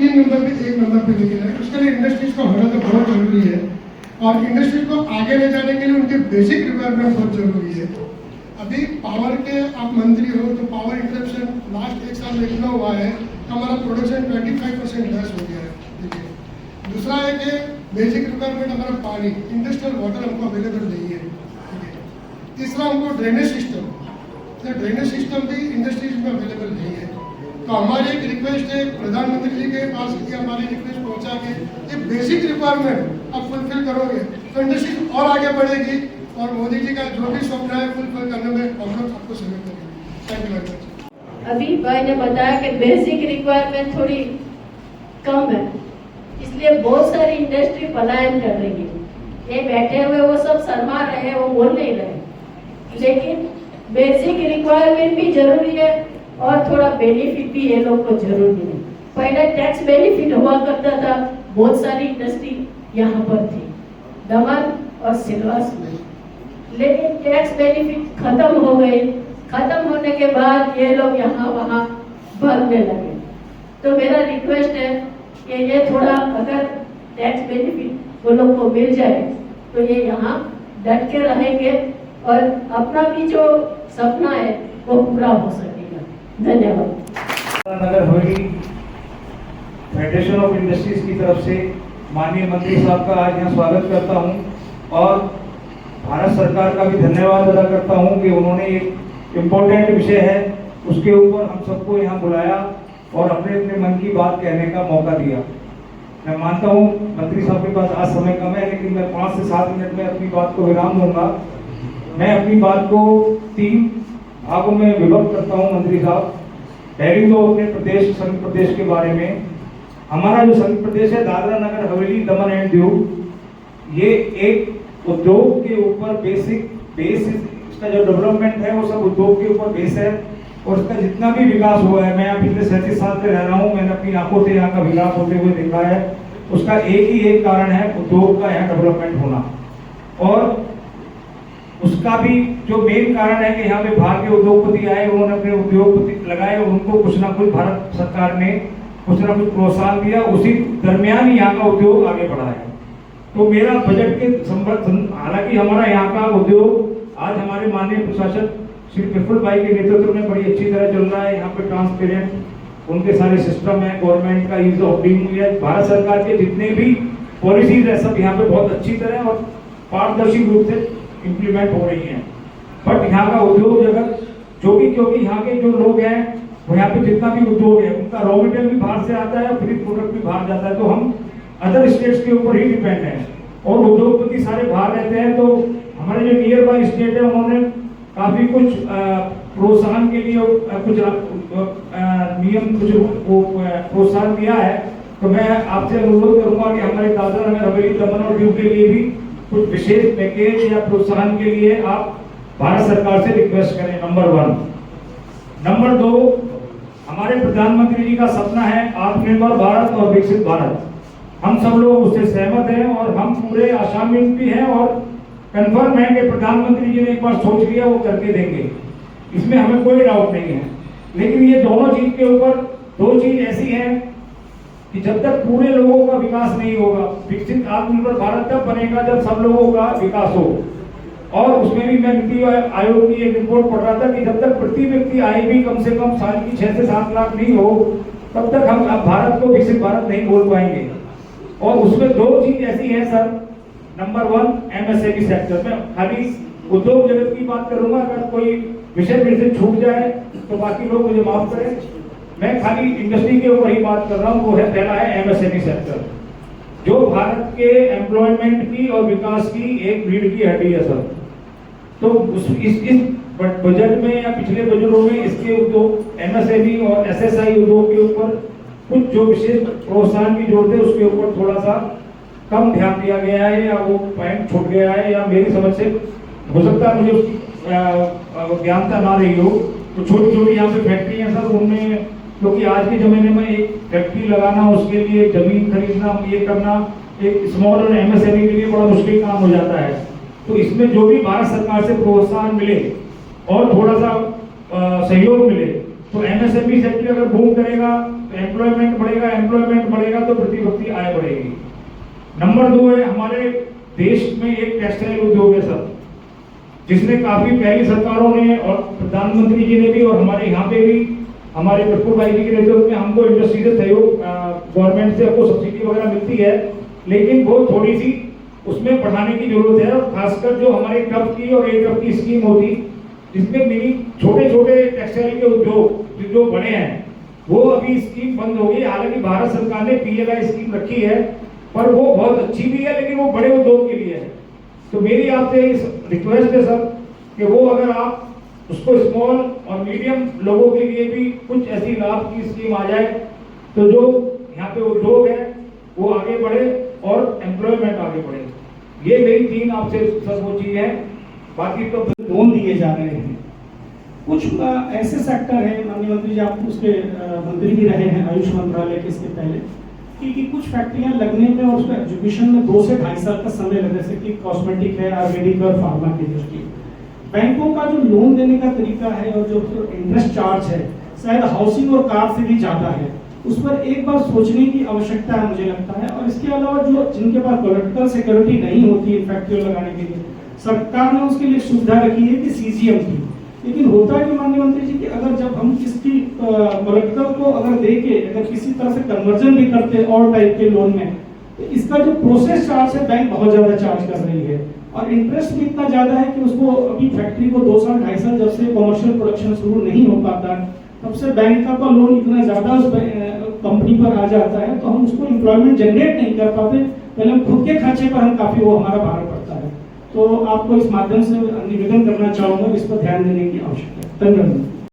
3 number पे 1 number पे लेके जाए। उसके लिए इंडस्ट्रीज को होना तो बहुत जरूरी है और इंडस्ट्रीज को आगे ले जाने के लिए उनके बेसिक रिक्वायरमेंट बहुत जरूरी है। अभी पावर के आप मंत्री हो तो पावर इंटरप्शन लास्ट 1 साल में इतना हुआ है हमारा प्रोडक्शन 25% लेस हो गया है। ठीक है। दूसरा है कि बेसिक रिक्वायरमेंट हमारा पानी, इंडस्ट्रियल वाटर हमको अवेलेबल नहीं है। ठीक है। तीसरा हमको ड्रेनेज सिस्टम, तो ड्रेनेज सिस्टम भी इंडस्ट्रीज में अवेलेबल नहीं है। तो हमारी एक रिक्वेस्ट है प्रधानमंत्री जी के पास कि हमारी रिक्वेस्ट पहुंचा के ये बेसिक रिक्वायरमेंट आप फुलफिल करोगे तो इंडस्ट्री और आगे बढ़ेगी और मोदी जी का जो भी स्वप्न है फुलफिल करने में हम लोग आपको सहयोग करेंगे। Thank you very much. अभी भाई ने बताया कि बेसिक रिक्वायरमेंट थोड़ी कम है, इसलिए बहुत सारी इंडस्ट्री पलायन कर रही है। ये बैठे हुए वो सब शर्मा रहे हैं, वो बोल नहीं रहे, लेकिन बेसिक रिक्वायरमेंट भी जरूरी है और थोड़ा बेनिफिट भी ये लोग को जरूरी है। पहले टैक्स बेनिफिट हुआ करता था, बहुत सारी इंडस्ट्री यहाँ पर थी दमन और सिलवास में, लेकिन टैक्स बेनिफिट खत्म हो गए। खत्म होने के बाद ये लोग यहाँ वहाँ भागने लगे। तो मेरा रिक्वेस्ट है कि ये थोड़ा अगर टैक्स बेनिफिट वो लोग को मिल जाए तो ये यहाँ डट के रहेंगे और अपना भी जो सपना है वो पूरा हो सकेगा। धन्यवाद। Nagar Haveli federation of industries की तरफ से माननीय मंत्री साहब का आज यहाँ स्वागत करता हूँ और भारत सरकार का भी धन्यवाद अदा करता हूँ कि उन्होंने एक इम्पोर्टेंट विषय है उसके ऊपर हम सबको यहाँ बुलाया और अपने अपने मन की बात कहने का मौका दिया। मैं मानता हूँ मंत्री साहब के पास आज समय कम है, लेकिन मैं 5 से 7 मिनट में अपनी बात को विराम दूंगा। मैं अपनी बात को 3 भागों में विभक्त करता हूँ मंत्री साहब। पहली तो अपने प्रदेश संघ प्रदेश के बारे में। हमारा जो संघ प्रदेश है दादरा नगर हवेली दमन एंड दीव, ये एक उद्योग के ऊपर बेस इसका जो डेवलपमेंट है वो सब उद्योग के ऊपर बेस है और इसका जितना भी विकास हुआ है, मैं यहाँ पिछले 37 साल से रह रहा हूँ, मैंने अपनी आंखों से यहाँ का विकास होते हुए देखा है। उसका एक कारण है उद्योग का यहाँ डेवलपमेंट होना और उसका भी जो मेन कारण है कि यहाँ पे बाहर के उद्योगपति आए, उन्होंने अपने उद्योगपति लगाए और उनको कुछ ना कुछ भारत सरकार ने कुछ ना कुछ प्रोत्साहन दिया, उसी दरमियान ही यहाँ का उद्योग आगे बढ़ा है। तो मेरा बजट के हालांकि हमारा यहाँ का उद्योग आज हमारे माननीय प्रशासक श्री प्रफुल्ल भाई के नेतृत्व में बड़ी अच्छी तरह चल रहा है। यहाँ पे ट्रांसपेरेंट उनके सारे सिस्टम है, गवर्नमेंट का ईज ऑफ डूइंग है, भारत सरकार के जितने भी पॉलिसीज है सब यहाँ पे बहुत अच्छी तरह और पारदर्शी रूप से इम्प्लीमेंट हो रही हैं। बट यहाँ का उद्योग जगत क्योंकि यहाँ के जो लोग हैं वो यहाँ पे जितना भी उद्योग है उनका रॉ मटेरियल भी बाहर से आता है और फिनिश प्रोडक्ट भी बाहर जाता है, तो हम अदर स्टेट्स के ऊपर ही डिपेंड है और उद्योगपति सारे बाहर रहते हैं। तो हमारे जो नियर बाई स्टेट है उन्होंने काफी कुछ प्रोत्साहन के लिए कुछ नियम कुछ प्रोत्साहन दिया है। तो मैं आपसे अनुरोध करूंगा कि हमारे दादरा नगर हवेली दमन और दीव के लिए भी कुछ विशेष पैकेज या प्रोत्साहन के लिए आप भारत सरकार से रिक्वेस्ट करें। नंबर 1। नंबर 2, हमारे प्रधानमंत्री जी का सपना है आत्मनिर्भर भारत और विकसित भारत। हम सब लोग उससे सहमत हैं और हम पूरे आशान्वित भी हैं और कंफर्म है कि प्रधानमंत्री जी ने एक बार सोच लिया वो करके देंगे, इसमें हमें कोई डाउट नहीं है। लेकिन ये दोनों चीज के ऊपर 2 चीज ऐसी हैं कि जब तक पूरे लोगों का विकास नहीं होगा, विकसित आत्मनिर्भर भारत तब बनेगा जब सब लोगों का विकास हो। और उसमें भी मैं नीति आयोग की एक रिपोर्ट पढ़ रहा था कि जब तक प्रति व्यक्ति आय भी कम से कम साल की 6 से 7 लाख नहीं हो तब तक हम भारत को विकसित भारत नहीं बोल पाएंगे। और उसमें 2 चीज ऐसी है सर। नंबर 1 एमएसएमई सेक्टर में खाली उद्योग जगत की बात करूंगा, अगर कोई विषय मेरे से छूट जाए तो बाकी लोग मुझे माफ करें। मैं खाली इंडस्ट्री के ऊपर ही बात कर रहा हूँ। वो है पहला है एमएसएमई सेक्टर, जो भारत के एम्प्लॉयमेंट की और विकास की एक रीढ़ की हड्डी है सर। तो इस बजट में या पिछले बजटों में इसके उद्योग एमएसएमई और एसएसआई उद्योग के ऊपर कुछ जो विशेष प्रोत्साहन की जोड़ते हैं उसके ऊपर थोड़ा सा कम ध्यान दिया गया है या वो पॉइंट छूट गया है या मेरी समझ से हो सकता है मुझे उसकी ज्ञानता ना रही हो। तो छोटी छोटी यहाँ पे फैक्ट्री है सर, उनमें क्योंकि आज के जमाने में एक फैक्ट्री लगाना, उसके लिए जमीन खरीदना, ये करना एक स्मॉल और एमएसएमई के लिए बड़ा मुश्किल काम हो जाता है। तो इसमें जो भी भारत सरकार से प्रोत्साहन मिले और थोड़ा सा सहयोग मिले तो एमएसएमई सेक्टर अगर बूम करेगा तो एम्प्लॉयमेंट बढ़ेगा, एम्प्लॉयमेंट बढ़ेगा तो प्रतिव्यक्ति आय बढ़ेगी। नंबर 2 है, हमारे देश में एक टेक्सटाइल उद्योग है सर, जिसने काफी पहली सरकारों ने और प्रधानमंत्री जी ने भी और हमारे यहाँ पे भी हमारे प्रफुल्ल भाई जी के नेतृत्व में हमको इंडस्ट्री से सहयोग गवर्नमेंट से हमको सब्सिडी वगैरह मिलती है, लेकिन वो थोड़ी सी उसमें बढ़ाने की जरूरत है। और खासकर जो हमारे टफ की और ए टफ की स्कीम होती, जिसमें मेरी छोटे छोटे टेक्सटाइल के उद्योग जो बड़े हैं वो अभी स्कीम बंद हो गई। हालांकि भारत सरकार ने पीएलआई स्कीम रखी है, पर वो बहुत अच्छी भी है, लेकिन वो बड़े उद्योग के लिए है। तो मेरी आपसे इस रिक्वेस्ट है सर कि वो अगर आप उसको स्मॉल और मीडियम लोगों के लिए भी कुछ ऐसी लाभ की स्कीम आ जाए, तो जो यहाँ पे उद्योग है वो आगे बढ़े और एम्प्लॉयमेंट आगे बढ़े। ये मेरी 3 आपसे सर वो चीज है। बाकी तो लोन दिए जा रहे हैं। कुछ ऐसे सेक्टर हैं, माननीय मंत्री जी आप उसके मंत्री भी रहे हैं आयुष मंत्रालय के इसके पहले, कि कुछ फैक्ट्रियां लगने में और उसका एजुकेशन में 2 से 2.5 साल का समय लगे, जैसे कि कॉस्मेटिक है, आयुर्वेदिक और फार्मा की दृष्टि। बैंकों का जो लोन देने का तरीका है और जो इंटरेस्ट चार्ज है शायद हाउसिंग और कार से भी ज्यादा है, उस पर एक बार सोचने की आवश्यकता है मुझे लगता है। और इसके अलावा जो जिनके पास कोलेटरल सिक्योरिटी नहीं होती फैक्ट्रियों लगाने के लिए, सरकार ने उसके लिए सुविधा रखी है कि सीजीएम की। लेकिन होता है कि माननीय मंत्री जी कि अगर जब हम किसकी कोलेटरल को अगर देके अगर किसी तरह से कन्वर्जन भी करते हैं और टाइप के लोन में, तो इसका जो प्रोसेस चार्ज है बैंक बहुत ज्यादा चार्ज कर रही है और इंटरेस्ट भी इतना ज्यादा है कि उसको अभी फैक्ट्री को 2 साल 2.5 साल जब से कमर्शियल प्रोडक्शन शुरू नहीं हो पाता तब से बैंक का लोन इतना ज्यादा उस कंपनी पर आ जाता है, तो हम उसको एम्प्लॉयमेंट जनरेट नहीं कर पाते। पहले हम खुद के खर्चे पर हम काफी वो हमारा भार पड़ता है। तो आपको इस माध्यम से निवेदन करना चाहूंगा, इस पर ध्यान देने की आवश्यकता है। धन्यवाद।